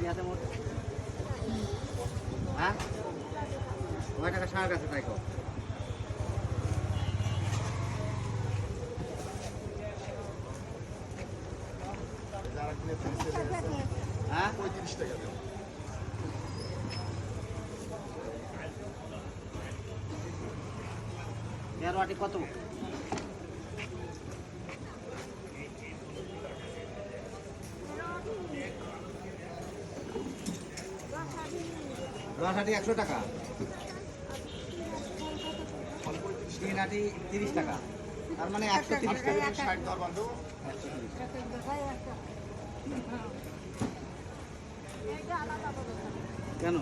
কি আছে মোট? হ্যাঁ, কয় টাকা সার কাছে তাই কো? হ্যাঁ, 35 টাকা দেন। 13 আটি কত? দশ আটি 100 টাকা, 3 আটি 30 টাকা, তার মানে 130 টাকা। 60 ধর বান্ধব। 130 কেন?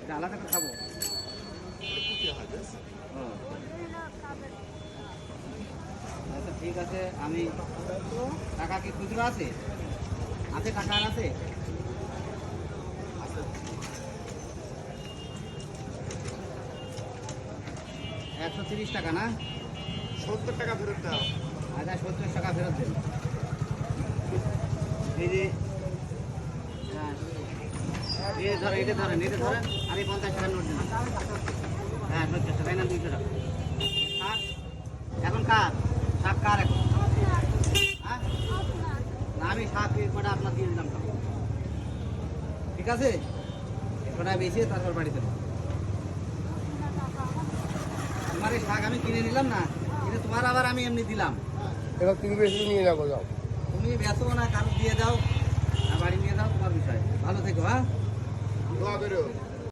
এটা আলাদা করে খাবো। ও, আচ্ছা ঠিক আছে। আমি টাকা কি খুচরো আছে? আছে টাকা আর আছে? 130 টাকা না? 70 টাকা ফেরত দাও। আচ্ছা 70 টাকা ফেরত দেন। এই যে হ্যাঁ, এটা ধরেন আর এই 50 টাকার নোট দেন। হ্যাঁ 70 টাকা না 200 টাকা। আর এখন কার শাক কার এখন? হ্যাঁ না, আমি শাক কটা আপনার দিয়ে দিলাম। ঠিক আছে, কটা বেশি তারপর বাড়িতে তোমার এই শাক আমি কিনে নিলাম না, কিনে তোমার আবার আমি এমনি দিলাম। এবার তুমি বেশি নিয়ে যাবো, যাও। তুমি বেচো না, কারো দিয়ে দাও, বাড়ি নিয়ে দাও, তোমার বিষয়। ভালো থেকো। হ্যাঁ, দোয়া করো।